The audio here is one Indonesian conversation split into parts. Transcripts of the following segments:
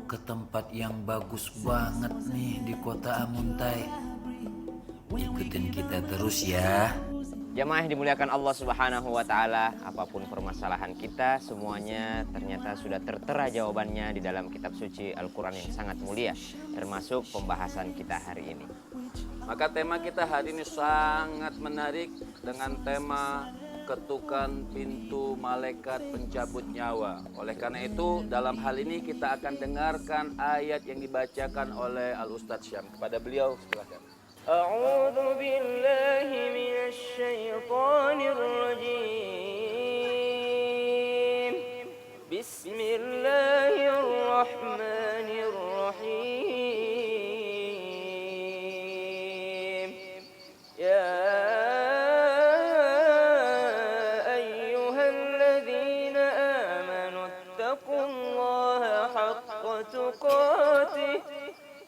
ke tempat yang bagus banget nih di kota Amuntai. Ikutin kita terus ya. Jamaah yang dimuliakan Allah Subhanahu wa Ta'ala, apapun permasalahan kita, semuanya ternyata sudah tertera jawabannya di dalam kitab suci Al-Quran yang sangat mulia, termasuk pembahasan kita hari ini. Maka tema kita hari ini sangat menarik dengan tema ketukan pintu malaikat pencabut nyawa. Oleh karena itu, dalam hal ini kita akan dengarkan ayat yang dibacakan oleh Al-Ustadz Syam. Kepada beliau, silakan. A'udzu billahi minasy syaithanir rajim. Bismillahirrahmanirrahim. Ya ayyuhalladzina amanu taqullaha haqqa tuqatih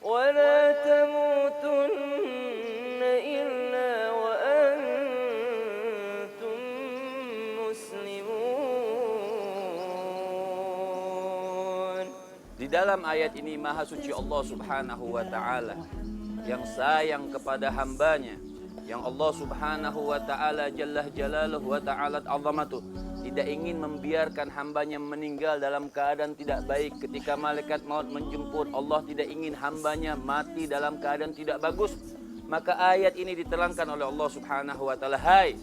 wa la tamutunna illa wa antum muslimun. Di dalam ayat ini Maha Suci Allah Subhanahu wa Ta'ala yang sayang kepada hambanya, yang Allah Subhanahu wa Ta'ala Jalla Jalaluhu wa Ta'ala Azamatuh tidak ingin membiarkan hambanya meninggal dalam keadaan tidak baik. Ketika malaikat maut menjemput, Allah tidak ingin hambanya mati dalam keadaan tidak bagus. Maka ayat ini diterangkan oleh Allah Subhanahu wa Ta'ala, hai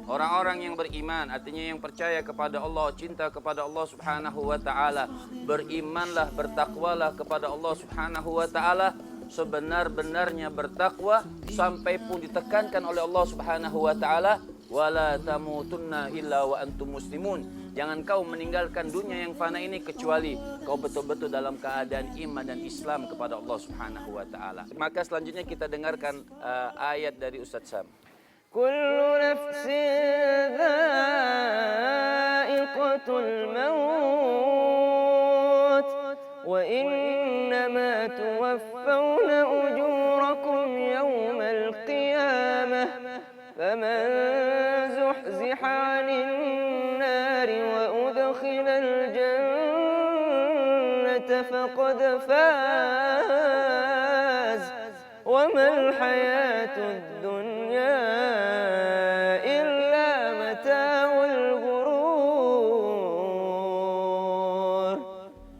orang-orang yang beriman, artinya yang percaya kepada Allah, cinta kepada Allah Subhanahu wa Ta'ala, berimanlah, bertakwalah kepada Allah Subhanahu wa Ta'ala sebenar-benarnya bertakwa, sampai pun ditekankan oleh Allah Subhanahu wa Ta'ala, wala tamutunna illa wa antum muslimun. Jangan kau meninggalkan dunia yang fana ini kecuali kau betul-betul dalam keadaan iman dan Islam kepada Allah Subhanahu wa Ta'ala. Maka selanjutnya kita dengarkan ayat dari Ustadz Sam. Kullu nafsin dha'iqatul maut wa innama tuwaffawna ujurakum yawmal qiyamah faman zuhziha 'anil nari wa udkhilal jannata faqad faz wa mal hayatud dunya illa mata'ul ghurur.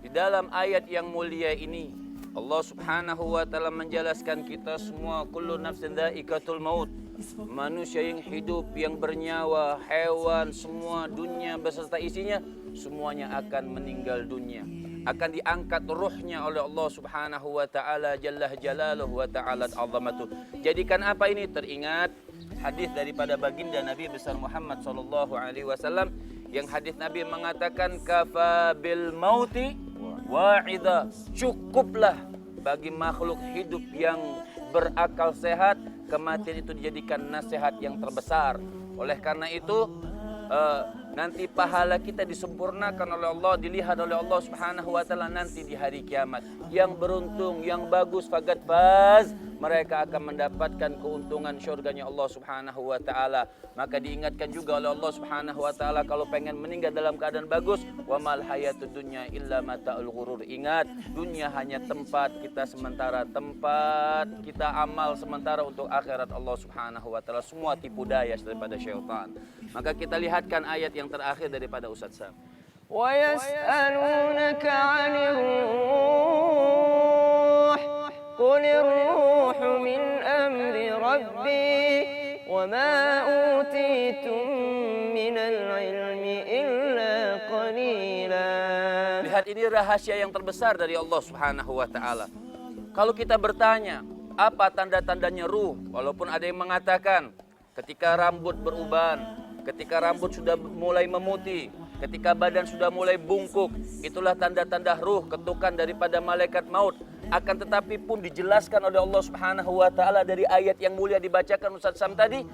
Di dalam ayat yang mulia ini Allah Subhanahu wa Ta'ala menjelaskan kita semua kullu nafsin dha'iqatul maut. Manusia yang hidup, yang bernyawa, hewan, semua dunia beserta isinya, semuanya akan meninggal dunia. Akan diangkat ruhnya oleh Allah Subhanahu wa Ta'ala Jalla Jalaluhu wa Ta'ala Azamatuh. Jadikan apa ini? Teringat hadis daripada baginda Nabi besar Muhammad sallallahu alaihi wasallam, yang hadis Nabi mengatakan kafa bil mauti wa'idha, cukuplah bagi makhluk hidup yang berakal sehat kematian itu dijadikan nasihat yang terbesar. Oleh karena itu nanti pahala kita disempurnakan oleh Allah, dilihat oleh Allah Subhanahu wa Ta'ala nanti di hari kiamat. Yang beruntung, yang bagus, faqad faz, mereka akan mendapatkan keuntungan syurganya Allah Subhanahu wa Ta'ala. Maka diingatkan juga oleh Allah Subhanahu wa Ta'ala, kalau pengen meninggal dalam keadaan bagus, wa mal hayatud dunya illa mata'ul ghurur. Ingat, dunia hanya tempat kita sementara, tempat kita amal sementara, untuk akhirat Allah Subhanahu wa Ta'ala semua tipu daya daripada syaitan. Maka kita lihatkan ayat yang terakhir daripada Ustadz Sam. Wa yas'alunaka 'anir ruh qulir ruhu min amri rabbi wa ma utitum minal ilmi illa qalila. Lihat, ini rahasia yang terbesar dari Allah Subhanahu wa Ta'ala. Kalau kita bertanya apa tanda-tandanya ruh, walaupun ada yang mengatakan ketika rambut beruban, ketika rambut sudah mulai memutih, ketika badan sudah mulai bungkuk, itulah tanda-tanda ruh, ketukan daripada malaikat maut. Akan tetapi pun dijelaskan oleh Allah Subhanahu wa Ta'ala dari ayat yang mulia dibacakan Ustadz Sam tadi.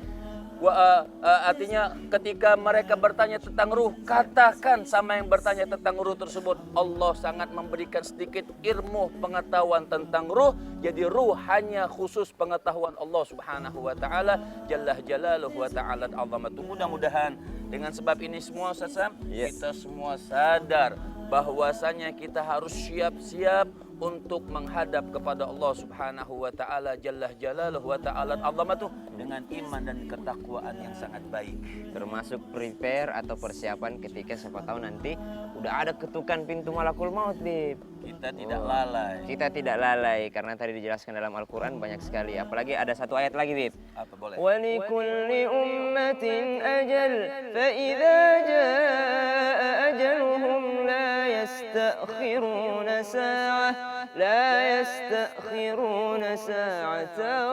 Artinya ketika mereka bertanya tentang ruh, katakan sama yang bertanya tentang ruh tersebut, Allah sangat memberikan sedikit ilmu pengetahuan tentang ruh. Jadi ruh hanya khusus pengetahuan Allah Subhanahu wa Ta'ala Jalla Jalaluhu wa Ta'ala Azamatuh. Mudah-mudahan dengan sebab ini semua Ustaz Sam, kita semua sadar bahwasanya kita harus siap-siap untuk menghadap kepada Allah Subhanahu wa taala Jalla Jalaluhu wa ta'ala azamatuh dengan iman dan ketakwaan yang sangat baik. Termasuk prepare atau persiapan ketika siapa tahu nanti udah ada ketukan pintu malakul maut, Bib. Kita tidak lalai. Kita tidak lalai karena tadi dijelaskan dalam Al-Qur'an banyak sekali. Apalagi ada satu ayat lagi, Bib. Apa boleh? Wa likulli ummatin ajal fa idza jaa ajaluhum la yastakhiruna sa'ah la yastakhiruna sa'atan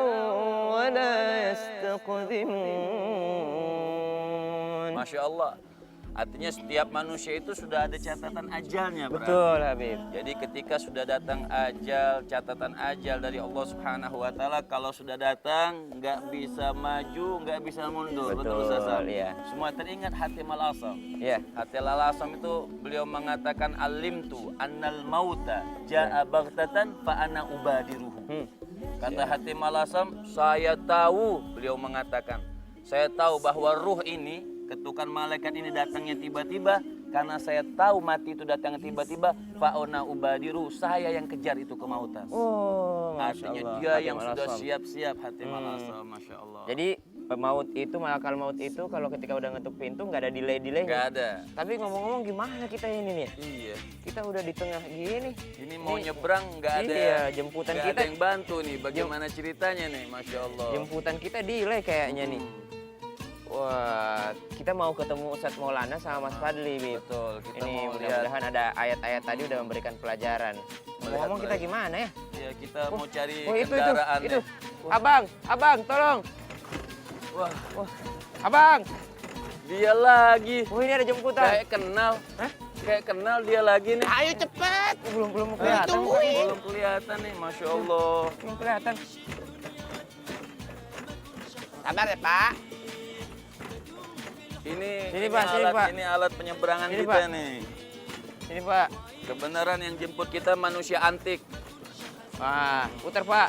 wa la yastaqdimun. Masya Allah. Artinya setiap manusia itu sudah ada catatan ajalnya, berarti. Betul, Habib. Jadi ketika sudah datang ajal, catatan ajal dari Allah Subhanahu wa taala, kalau sudah datang nggak bisa maju, nggak bisa mundur. Betul, Ustaz Sam? iya. Semua teringat Hatim al-Asam. Iya. Hatim al-Asam itu beliau mengatakan alimtu annal mauta jaa baghtatan fa ana ubadiruhu. Kata Hatim al-Asam, saya tahu, beliau mengatakan, saya tahu bahwa ruh ini, ketukan malaikat ini datangnya tiba-tiba, karena saya tahu mati itu datangnya tiba-tiba, fa'ona ubadiru, saya yang kejar itu kemautan. Oh, artinya Allah. dia Hatim yang sudah al-Asam. siap-siap. Hatim al-Asam, Masya Allah. Jadi maut itu, malakal maut itu kalau ketika udah ngetuk pintu nggak ada delay-delay. Nggak ada. Tapi ngomong-ngomong gimana kita ini nih? Iya. Kita udah di tengah gini. Ini mau nyebrang nggak ada. Iya, jemputan nggak kita. ada yang bantu nih. Bagaimana ceritanya nih, Masya Allah. Jemputan kita delay kayaknya nih. Wah, kita mau ketemu Ustadz Maulana sama Mas Fadli, Bib. Betul. Kita Ini mau lihat. mudah-mudahan ada ayat-ayat tadi udah memberikan pelajaran. Ngomong kita gimana ya? Iya, kita mau cari Oh, itu. kendaraan. Abang, tolong. Wah, Abang. dia lagi. Oh, ini ada jemputan. Kayak kenal. Hah? Kayak kenal dia lagi nih. Ayo cepet. Belum kelihatan. Belum kelihatan nih, Masya Allah. Belum kelihatan. Sabar ya, Pak. Ini Pak, sini, alat, Pak. ini alat penyeberangan Sini, kita Pak. nih. Sini, Pak. Kebenaran yang jemput kita manusia antik. Wah, putar, Pak.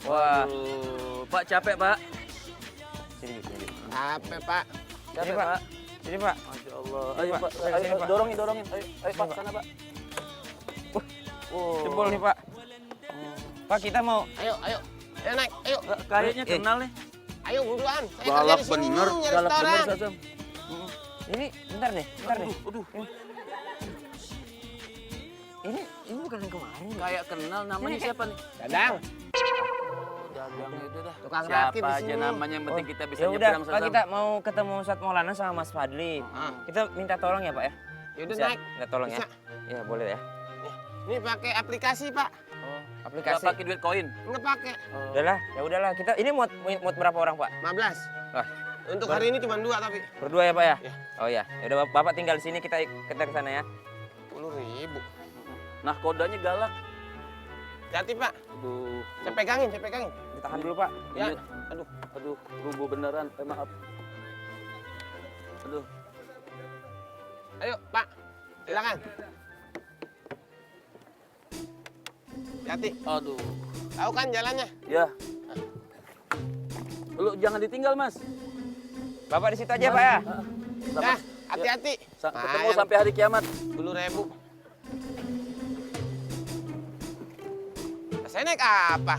Wah. Aduh, Pak capek, Pak. Sini. Capek, Pak. Capek, Pak. Pak. Sini, Pak. Masya Allah. Sini, Ayo, Pak. Pak. Sini, Ayo, Pak. dorongin. Ayo, Pak, Pak. sana, Pak. Jebol nih, Pak. Pak, kita mau Ayo. Ayo naik, ayo. Kayaknya kenal nih. Ayo buruan. Saya kerja Galak di sini bener, nyari galak bener, restoran. Sasam. ini bentar nih. Aduh. Ini bukan yang kemarin. Kayak kenal, namanya siapa nih? Dadang. Dagang itu dah. Tukang Siapa rakit di aja sini. namanya, yang penting kita bisa Ya udah, nyebrang, Pak, Sasam. kita mau ketemu Ustadz Maulana sama Mas Fadli. Kita minta tolong ya, Pak ya. Yaudah Bisa? naik. Minta tolong ya. Bisa. Ya, boleh ya. Ini pakai aplikasi, Pak. Oh, Nggak aplikasi. pakai duit koin. Nggak pakai. Udahlah. Kita ini muat berapa orang, Pak? 15. Wah, Untuk hari ini cuma 2 tapi. berdua ya, Pak ya? Ya. Oh ya. Ya udah, Bapak tinggal di sini, kita ke sana ya. 10.000. Nah, kodanya galak. Hati, Pak. Aduh. Saya pegangin. Ditahan dulu, Pak. Ya. Iya. Aduh, rubuh beneran. Maaf. Aduh. Ayo, Pak. Silakan. Hati. Aduh. Tahu kan jalannya? Ya. Lu jangan ditinggal, Mas. Bapak di situ aja, Pak ya. Dah, hati-hati. Ketemu sampai hari kiamat. 10.000. Saya naik apa?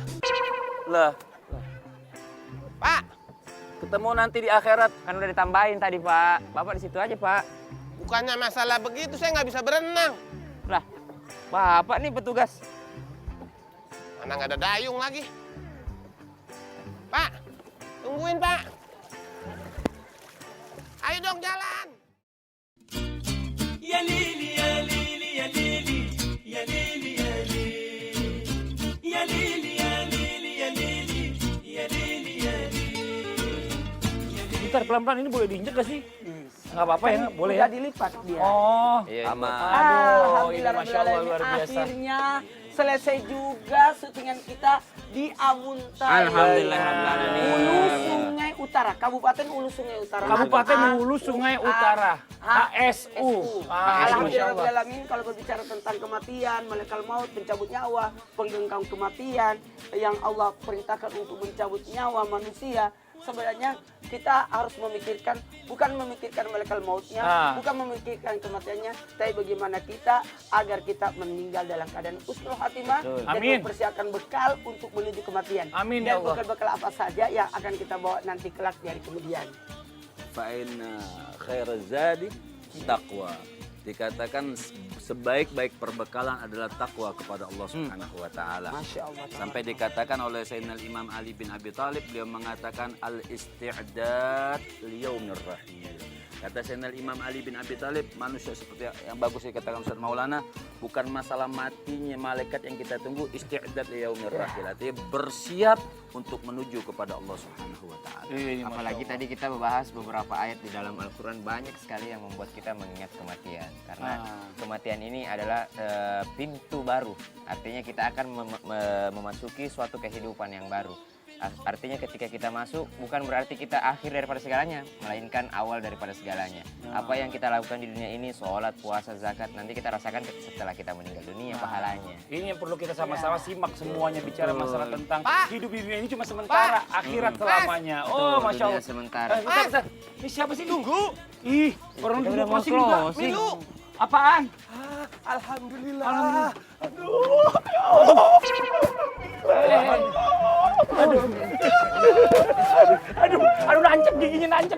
Lah, Pak, ketemu nanti di akhirat. Kan udah ditambahin tadi, Pak. Bapak di situ aja, Pak. bukannya masalah begitu, saya nggak bisa berenang. Lah, Bapak nih petugas. Mana nggak ada dayung lagi. Pak, tungguin, Pak. Ayo dong jalan. يا ليلي يا ليلي يا ليلي يا ليلي يا ليلي يا ليلي يا ليلي يا ليلي يا ليلي يا ليلي. Bentar, pelan-pelan ini boleh diinjek gak sih? Nggak apa-apa ya, boleh ya? Udah dilipat dia. Oh, Iya, Aman. aduh, ini Alhamdulillah Masya Allah luar Rabbil Alamin. biasa. Akhirnya selesai juga syutingan kita di Amuntai. Alhamdulillah Rabbil Alamin. Hulu Sungai Utara, Kabupaten Hulu Sungai Utara. Kabupaten Hulu Sungai Utara, HSU. Masya Alhamdulillah Allah. Rabbil Alamin. Kalau berbicara tentang kematian, malaikat maut, pencabut nyawa, penggenggam kematian, yang Allah perintahkan untuk mencabut nyawa manusia, sebenarnya kita harus memikirkan, bukan memikirkan malaikat mautnya, bukan memikirkan kematiannya, tapi bagaimana kita agar kita meninggal dalam keadaan husnul khatimah dan Amin. mempersiapkan bekal untuk menuju kematian. Amin, ya Dan Allah. bekal-bekal apa saja yang akan kita bawa nanti kelak di hari kemudian. Fa'inna khairaz zadi taqwa. Dikatakan sebaik-baik perbekalan adalah takwa kepada Allah Subhanahu wa taala. Masya Allah. Sampai dikatakan oleh Sayyidina Imam Ali bin Abi Thalib, beliau mengatakan al-isti'dad liyaumir rahil. Kata Sayyidina Imam Ali bin Abi Thalib, manusia seperti yang bagus dikatakan Ustaz Maulana, bukan masalah matinya malaikat yang kita tunggu, isti'dad liyaumir rahil. Artinya bersiap untuk menuju kepada Allah Subhanahu wa taala. Apalagi tadi kita membahas beberapa ayat di dalam Al-Quran, banyak sekali yang membuat kita mengingat kematian. Karena kematian ini adalah pintu baru. Artinya kita akan memasuki suatu kehidupan yang baru. Artinya ketika kita masuk bukan berarti kita akhir daripada segalanya, melainkan awal daripada segalanya. Apa yang kita lakukan di dunia ini, sholat, puasa, zakat, nanti kita rasakan setelah kita meninggal dunia pahalanya. Ini yang perlu kita sama-sama simak semuanya, bicara masalah tentang hidup di dunia ini cuma sementara, akhirat selamanya. Oh, Masya Allah. Dunia sementara. Bentar. Ini siapa sih? Tunggu. Ih, orang Kita dulu udah mau closing juga. closing. Milu. Apaan? Alhamdulillah. Aduh, nancep giginya nancep.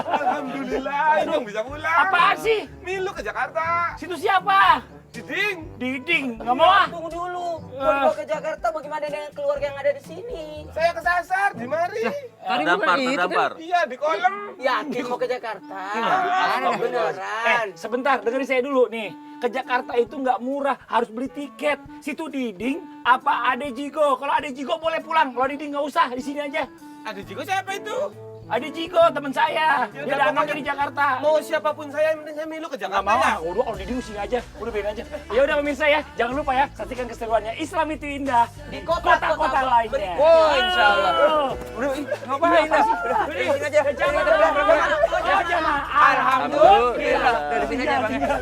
Alhamdulillah, ini yang bisa pulang. Apaan sih? Milu ke Jakarta. Situ siapa? Diding. Diding, nggak mau ah. Tunggu dulu, mau dibawa ke Jakarta bagaimana dengan keluarga yang ada di sini? Saya kesasar di mari. Terdampar. Iya, di kolam. Yakin mau ke Jakarta? Beneran. Beneran. Sebentar, dengerin saya dulu nih. Ke Jakarta itu nggak murah, harus beli tiket. Situ Diding apa Ade Jigo? Kalau Ade Jigo boleh pulang, kalau Diding nggak usah, di sini aja. Ada juga siapa itu? Ade Jigo, teman saya. Ya Dia udah, dananya pokoknya di Jakarta. Mau siapapun saya, yang penting saya Milu ke Nggak Jakarta mau ya. ah, udah kalau Diding sini aja, udah biarin aja. Ya udah pemirsa ya, jangan lupa ya, saksikan keseruannya Islam itu indah di kota-kota lainnya. Oh, insya Allah. Udah, ngapain sih? Udah, sini aja. Jangan. Alhamdulillah. Dari sini aja, Bang. Tinggal.